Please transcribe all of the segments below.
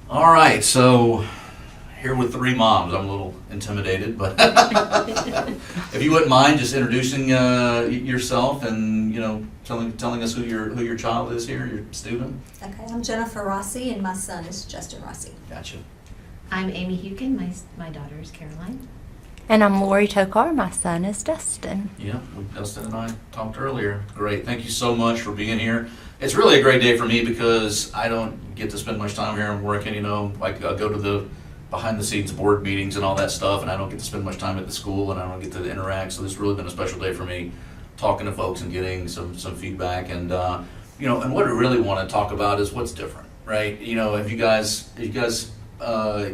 All right, so here with three moms, I'm a little intimidated, but if you wouldn't mind just introducing yourself and telling us who your child is here, your student. Okay, I'm Jennifer Rossi, and my son is Justin Rossi. Gotcha. I'm Amy Hukin. My daughter is Caroline. And I'm Lori Tokar. My son is Dustin. Yeah, Dustin and I talked earlier. Great. Thank you so much for being here. It's really a great day for me because I don't get to spend much time here. I'm working, like I go to the behind the scenes board meetings and all that stuff, and I don't get to spend much time at the school, and I don't get to interact. So this has really been a special day for me, talking to folks and getting some feedback. And and what I really want to talk about is what's different, right? Have you guys, I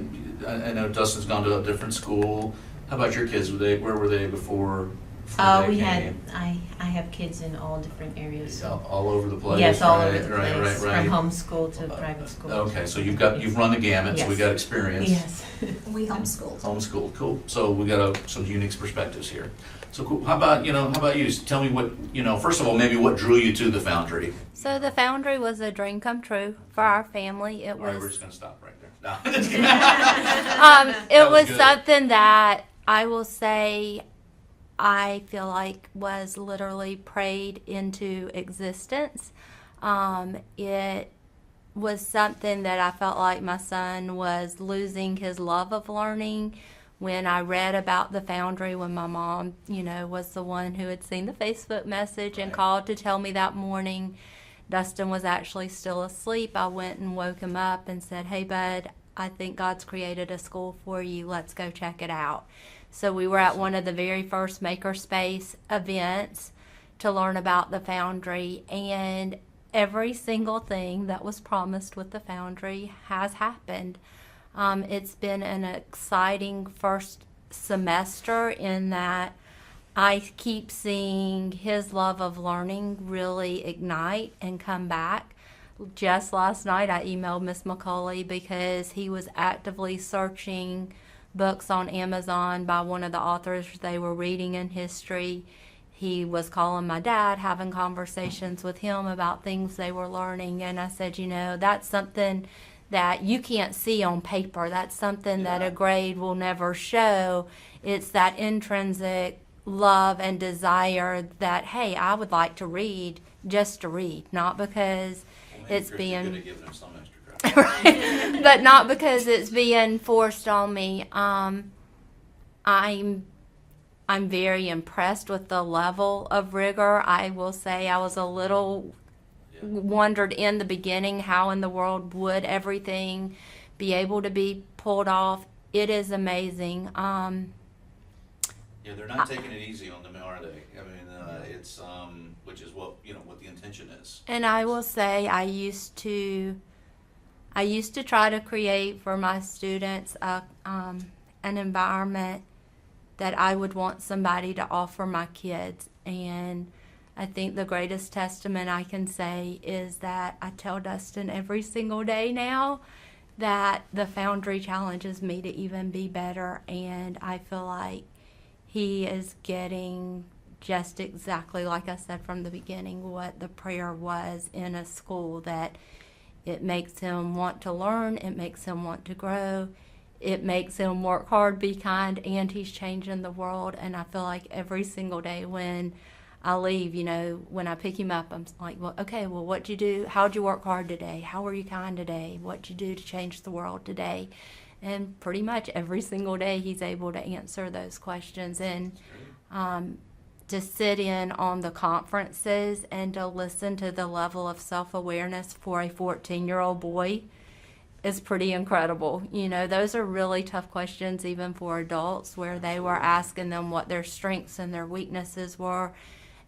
know Dustin's gone to a different school. How about your kids? Where were they before they came? I have kids in all different areas. All over the place. Yes, all over right, the right, place, right, right. from homeschool to private school. Okay, so you've run the gamut. So we Yes. got experience. Yes. We homeschooled. Homeschool, cool. So we got some unique perspectives here. So cool. How about you? Tell me what First of all, maybe what drew you to the Foundry. So the Foundry was a dream come true for our family. It All right, we're was just gonna stop right there. No, just kidding. it That was was good. something that I will say I feel like was literally prayed into existence. It was something that I felt like my son was losing his love of learning. When I read about the Foundry, when my mom, was the one who had seen the Facebook message and Right. called to tell me that morning, Dustin was actually still asleep. I went and woke him up and said, "Hey, bud, I think God's created a school for you. Let's go check it out." So we were at one of the very first Makerspace events to learn about the Foundry, and every single thing that was promised with the Foundry has happened. It's been an exciting first semester in that I keep seeing his love of learning really ignite and come back. Just last night, I emailed Miss McCauley because he was actively searching books on Amazon by one of the authors they were reading in history. He was calling my dad, having conversations with him about things they were learning. And I said, that's something that you can't see on paper. That's something that a grade will never show. It's that intrinsic love and desire that, hey, I would like to read just to read, not because it's being Good at giving them some extra credit. right. But not because it's being forced on me. I'm very impressed with the level of rigor. I will say I was a little wondered in the beginning how in the world would everything be able to be pulled off. It is amazing. Yeah, they're not taking it easy on them, are they? I mean, it's which is what the intention is. And I will say I used to try to create for my students an environment that I would want somebody to offer my kids. And I think the greatest testament I can say is that I tell Dustin every single day now that the Foundry challenges me to even be better. And I feel like he is getting just exactly, like I said from the beginning, what the prayer was in a school, that it makes him want to learn, it makes him want to grow, it makes him work hard, be kind, and he's changing the world. And I feel like every single day when I leave, when I pick him up, I'm like, what'd you do? How'd you work hard today? How were you kind today? What'd you do to change the world today? And pretty much every single day he's able to answer those questions. And to sit in on the conferences and to listen to the level of self-awareness for a 14-year-old boy is pretty incredible. Those are really tough questions even for adults, where they were asking them what their strengths and their weaknesses were,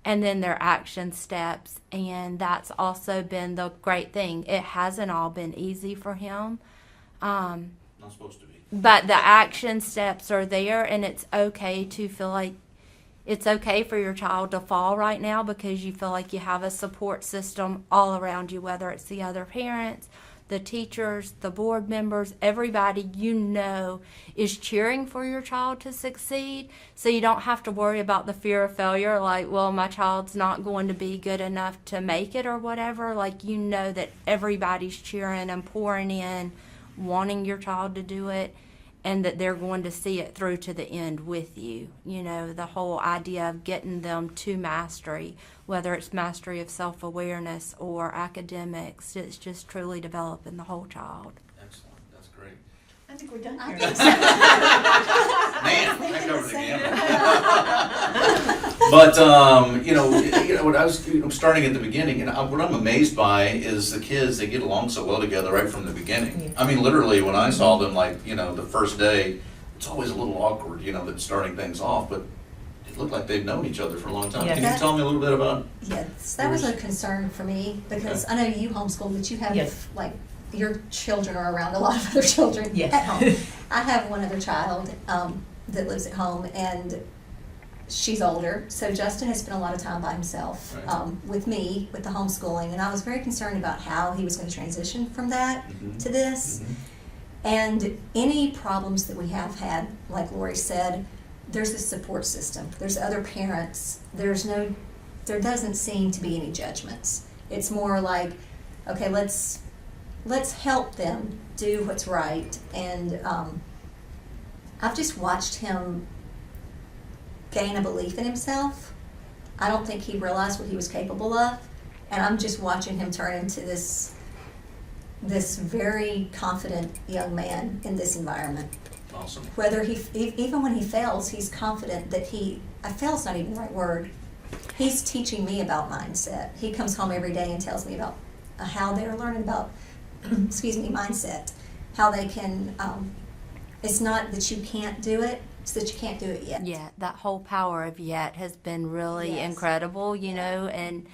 and then their action steps. And that's also been the great thing. It hasn't all been easy for him. Not supposed to be. But the action steps are there, and it's okay to feel like it's okay for your child to fall right now, because you feel like you have a support system all around you, whether it's the other parents, the teachers, the board members, everybody is cheering for your child to succeed. So you don't have to worry about the fear of failure, like, well, my child's not going to be good enough to make it or whatever. Like, that everybody's cheering and pouring in wanting your child to do it, and that they're going to see it through to the end with you. You know, the whole idea of getting them to mastery, whether it's mastery of self-awareness or academics, it's just truly developing the whole child. Excellent, that's great. I think we're done I here. think so. Man, I covered the gamut. But what I was starting at the beginning, and what I'm amazed by is the kids. They get along so well together right from the beginning. Yeah. I mean, literally, when I saw them, the first day, it's always a little awkward, that starting things off. But it looked like they've known each other for a long time. Yeah. Can you tell me a little bit about? Yes, that was a concern for me because I know you homeschool, but you have Yes. your children are around a lot of other children Yes. at home. I have one other child that lives at home, and she's older, so Justin has spent a lot of time by himself Right. with me, with the homeschooling, and I was very concerned about how he was going to transition from that to this. Mhm. And any problems that we have had, like Lori said, there's a support system. There's other parents. There doesn't seem to be any judgments. It's more like, okay, let's help them do what's right. And I've just watched him gain a belief in himself. I don't think he realized what he was capable of, and I'm just watching him turn into this very confident young man in this environment. Awesome. Whether even when he fails, he's confident that fail's not even the right word. He's teaching me about mindset. He comes home every day and tells me about how they're learning about, mindset. How they can, it's not that you can't do it, it's that you can't do it yet. Yeah, that whole power of yet has been really Yes. incredible, and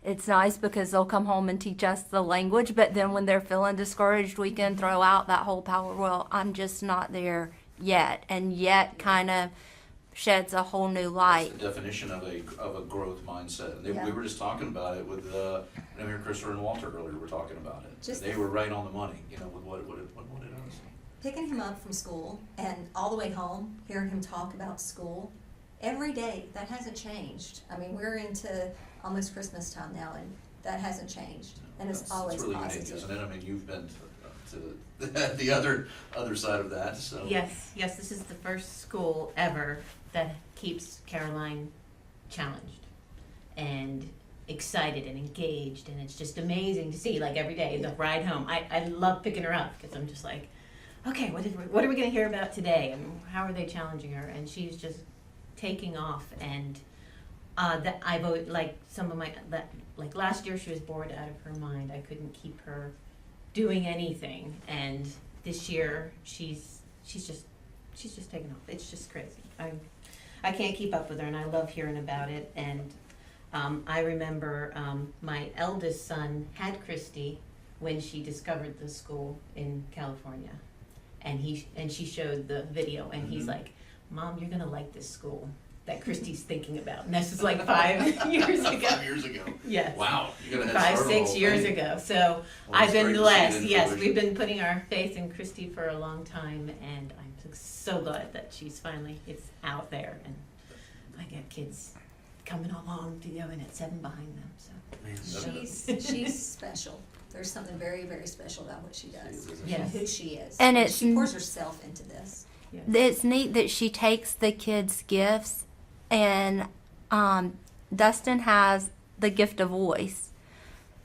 it's nice because they'll come home and teach us the language, but then when they're feeling discouraged, we can throw out that whole power. Well, I'm just not there yet, and yet kind of sheds a whole new light. That's the definition of a growth mindset. And Yeah. we were just talking about it with Christopher and Walter earlier. We were talking about it. Just They the- were right on the money, with what it is. Picking him up from school and all the way home, hearing him talk about school, every day, that hasn't changed. I mean, we're into almost Christmas time now, and that hasn't changed. And it's always It's really positive. unique, isn't it? I mean, you've been to the other side of that, so. Yes, this is the first school ever that keeps Caroline challenged and excited and engaged, and it's just amazing to see, every day, the ride home. I love picking her up because I'm just like, okay, what are we going to hear about today, and how are they challenging her? And she's just taking off, and that I've always, last year she was bored out of her mind. I couldn't keep her doing anything, and this year she's just taken off. It's just crazy. I can't keep up with her, and I love hearing about it. And I remember my eldest son had Christy when she discovered the school in California, and she showed the video, and he's like, "Mom, you're gonna like this school that Christy's thinking about." And this is 5 years ago. 5 years ago. Yes. Wow. You got a head 5, start on the 6 whole years thing. ago. So Well, I've it's been great to see it blessed. in Yes, fruition. we've been putting our faith in Christy for a long time, and I'm so glad that it's out there, and I get kids coming along and at 7 behind them. So Man, She's special. There's something very, very special about what she does. Yes. Who she is. And it's- she pours herself into this. yes. It's neat that she takes the kids' gifts, and Dustin has the gift of voice.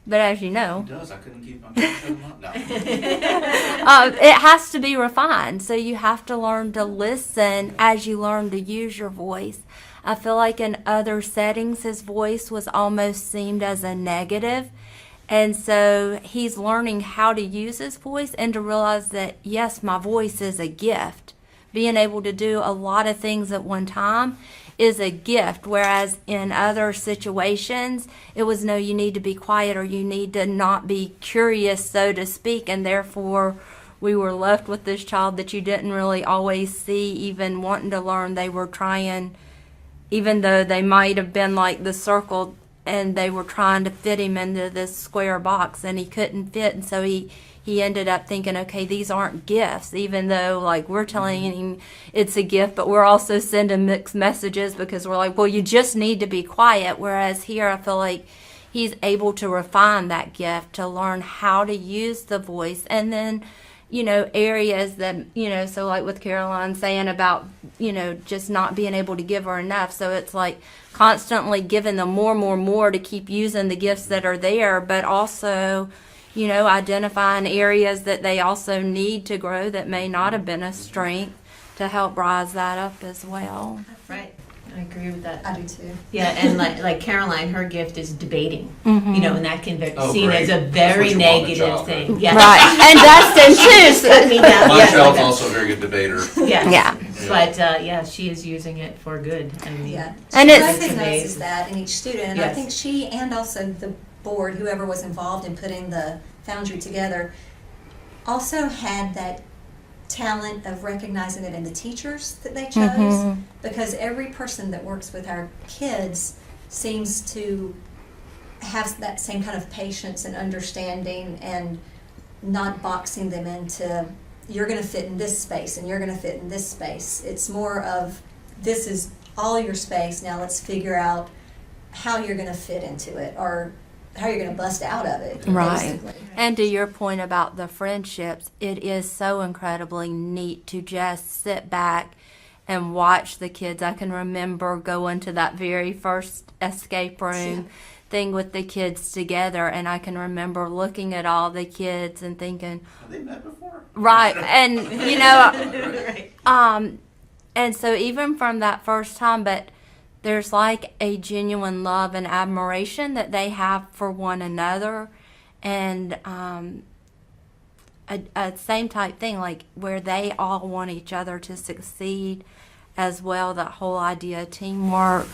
But as you know, He does. I couldn't shut him up. No. it has to be refined. So you have to learn to listen as you learn to use your voice. I feel like in other settings, his voice was almost seemed as a negative. And so he's learning how to use his voice and to realize that, yes, my voice is a gift. Being able to do a lot of things at one time is a gift, whereas in other situations, it was no, you need to be quiet or you need to not be curious, so to speak, and therefore we were left with this child that you didn't really always see even wanting to learn. They were trying, even though they might have been like the circle, and they were trying to fit him into this square box, and he couldn't fit, and so he ended up thinking, okay, these aren't gifts, even though we're telling him it's a gift, but we're also sending mixed messages because we're like, well, you just need to be quiet. Whereas here, I feel like he's able to refine that gift to learn how to use the voice, and then areas that, so like with Caroline saying about, just not being able to give her enough. So it's like constantly giving them more to keep using the gifts that are there, but also, identifying areas that they also need to grow that may not have been a strength to help rise that up as well. Right. I agree with that. I do too. Yeah, and like Caroline, her gift is debating. Mhm. And that can be Oh, seen great. as a That's very what you want in a negative child, thing. right? Yeah. Right. And Dustin too. Cut me down. My Yes, child's like also a very good debater. that. Yes. Yeah. But she is using it for good. I mean, Yeah. And She it's- recognizes that in each student, and I Yes. think she and also the board, whoever was involved in putting the Foundry together, also had that talent of recognizing it in the teachers that they chose, Mhm. because every person that works with our kids seems to have that same kind of patience and understanding, and not boxing them into, you're going to fit in this space and you're going to fit in this space. It's more of, this is all your space, now let's figure out how you're going to fit into it, or how you're going to bust out of it, Right. basically. And to your point about the friendships, it is so incredibly neat to just sit back and watch the kids. I can remember going to that very first escape room thing with the kids together, and I can remember looking at all the kids and thinking, Have they met before? right, and Right. and so even from that first time, but there's like a genuine love and admiration that they have for one another, and a same type thing, like where they all want each other to succeed as well. That whole idea of teamwork.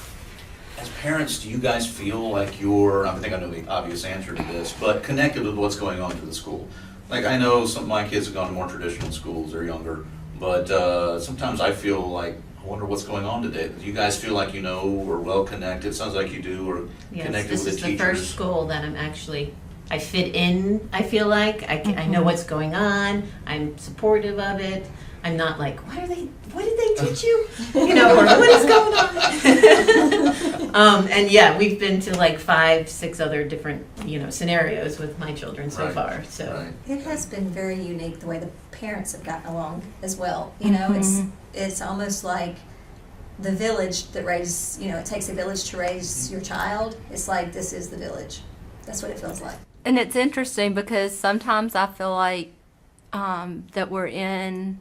As parents, do you guys feel like you're, I think I know the obvious answer to this, but connected with what's going on to the school? Like, I know some of my kids have gone to more traditional schools, they're younger, but sometimes I feel like, I wonder what's going on today. Do you guys feel like or well connected? Sounds like you do, or Yes, connected this with is the the first teachers? school that I fit in, I feel like. I know what's going on. I'm supportive of it. I'm not like, what did they teach you? Or what is going on? And yeah, we've been to like 5-6 other different, scenarios with my children so Right, far, so. right. It has been very unique the way the parents have gotten along as well. Mhm. It's almost like the village that raises, it takes a village to raise your child. It's like, this is the village. That's what it feels like. And it's interesting because sometimes I feel like that we're in,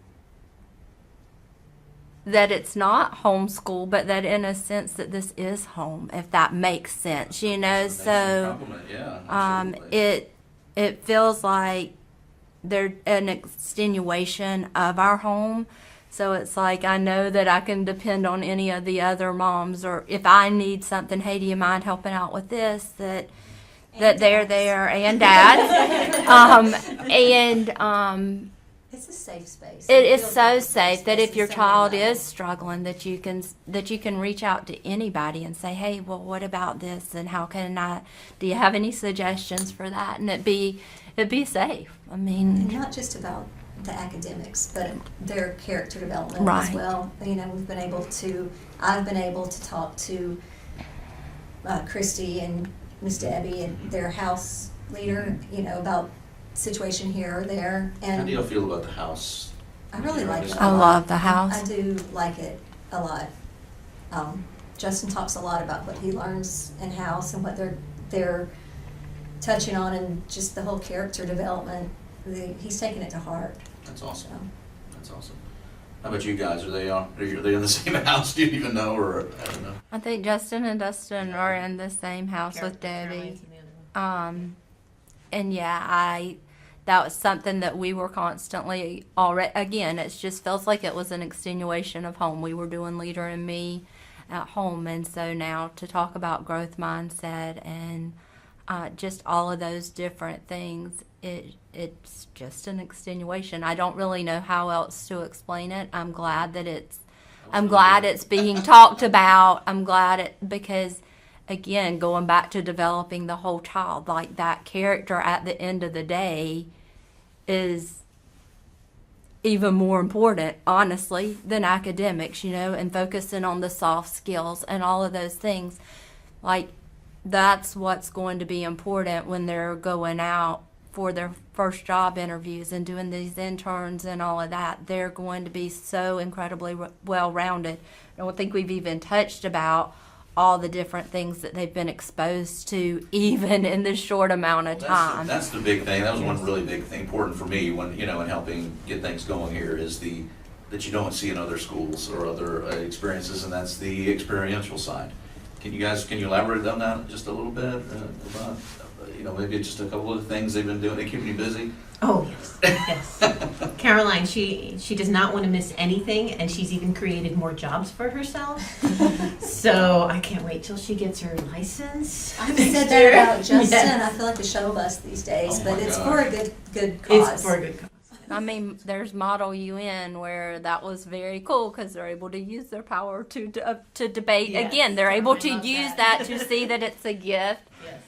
that it's not homeschool, but that in a sense that this is home, if that makes sense, Amazing So compliment, yeah, absolutely. it feels like they're an extenuation of our home. So it's like I know that I can depend on any of the other moms, or if I need something, hey, do you mind helping out with this? That they're there, and dad. It's a safe space. It is feels so like a safe that space if your in so many child levels. is struggling, that you can reach out to anybody and say, hey, well, what about this, and how can I? Do you have any suggestions for that? And it'd be safe. I And mean, not just about the academics, but their character development Right. as well. I've been able to talk to Christy and Miss Debbie and their house leader, about situation here or there. How do you And feel about the house? I really like it. a I lot. love the house. I do like it a lot. Justin talks a lot about what he learns in house and what they're touching on, and just the whole character development. He's taking it to heart. That's awesome. So. That's awesome. How about you guys? Are they in the same house? Do you even know, or I don't know? I think Justin and Dustin are in the same house with Caroline's Debbie. the other one. And yeah, that was something that we were constantly already, again, it just feels like it was an extenuation of home. We were doing Leader and Me at home. And so now to talk about growth mindset and just all of those different things, it's just an extenuation. I don't really know how else to explain it. I'm glad it's being talked about. I'm glad because again, going back to developing the whole child, like that character at the end of the day is even more important, honestly, than academics, and focusing on the soft skills and all of those things. Like, that's what's going to be important when they're going out for their first job interviews and doing these interns and all of that, they're going to be so incredibly well-rounded. I don't think we've even touched about all the different things that they've been exposed to, even in this short amount of time. That's the big thing. That was one really big thing, important for me when, in helping get things going here is that you don't see in other schools or other experiences, and that's the experiential side. Can you elaborate on that just a little bit about, maybe just a couple of things they've been doing? They keep you busy? Oh, yes, yes. Caroline, she does not want to miss anything, and she's even created more jobs for herself. So I can't wait till she gets her license. I've next said year. that about Justin. Yes. I feel like a shuttle bus these days, Oh but my it's gosh. for a good cause. It's for a good cause. I mean, there's Model UN where that was very cool because they're able to use their power to debate. Yes, Again, they're able to I love use that. that to see that it's a gift. Yes.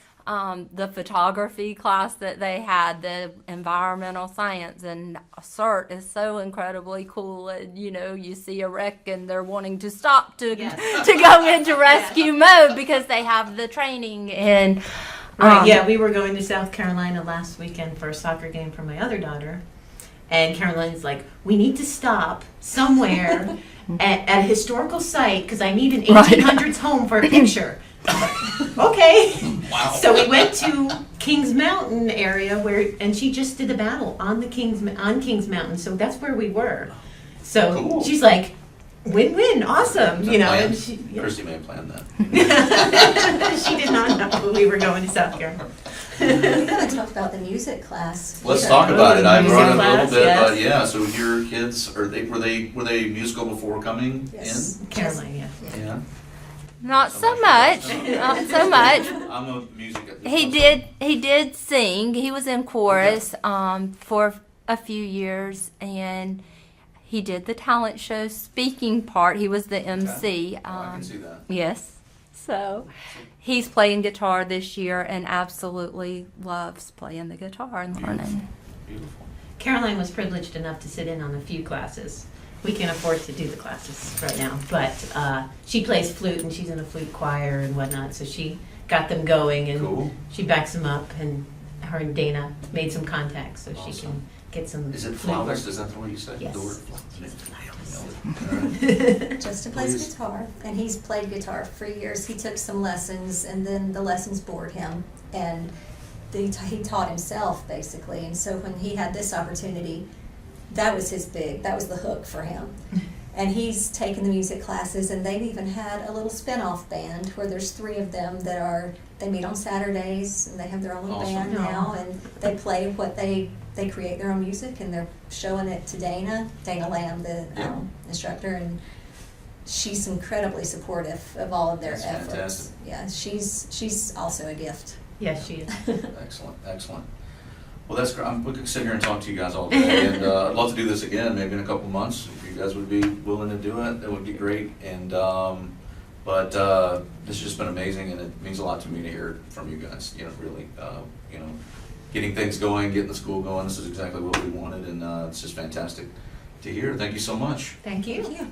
The photography class that they had, the environmental science and CERT is so incredibly cool. And, you see a wreck and they're wanting to stop to Yes. to go into rescue mode because they have the training and. Right, yeah, we were going to South Carolina last weekend for a soccer game for my other daughter. And Caroline's like, we need to stop somewhere at a historical site because I need an 1800s home for a picture. Okay. Wow. So we went to Kings Mountain area and she just did a battle on Kings Mountain. So that's where we were. So Cool. she's like, win-win, awesome, And she, Kirsty may have planned that. she did not know we were going to South Carolina. We haven't talked about the music class. Let's either. talk about it. I Music brought it up a class, little bit, yes. but yeah. So your kids were they musical before coming Yes. Caroline, yeah. in? Yeah. Not so much. Not so much. I'm a music. He did sing. He was in chorus for a few years, and he did the talent show speaking part. He was the MC. I can see that. Yes. So he's playing guitar this year and absolutely loves playing the guitar and learning. Beautiful. Caroline was privileged enough to sit in on a few classes. We can't afford to do the classes right now, but she plays flute and she's in a flute choir and whatnot, so she got them going and Cool. she backs them up, and her and Dana made some contacts so she Awesome. can get some Is it flute work. flawless? Is that the way you say Yes. the word? She's Justin Please. plays guitar, and he's played guitar for years. He took some lessons, and then the lessons bored him, and he taught himself, basically. And so when he had this opportunity, that was the hook for him. And he's taken the music classes, and they've even had a little spin-off band where there's 3 of them they meet on Saturdays, and they have their own little Awesome. band now, and they play what they create their own music, and they're showing it to Dana Lamb, the Yeah. instructor, and she's incredibly supportive of all of their That's efforts. fantastic. Yeah, she's also a gift. Yes, she is. Excellent. Well, that's great. We could sit here and talk to you guys all day, and I'd love to do this again, maybe in a couple months. If you guys would be willing to do it, that would be great. And but this has just been amazing, and it means a lot to me to hear from you guys. Really, getting things going, getting the school going. This is exactly what we wanted, and it's just fantastic to hear. Thank you so much. Thank you. Thank you.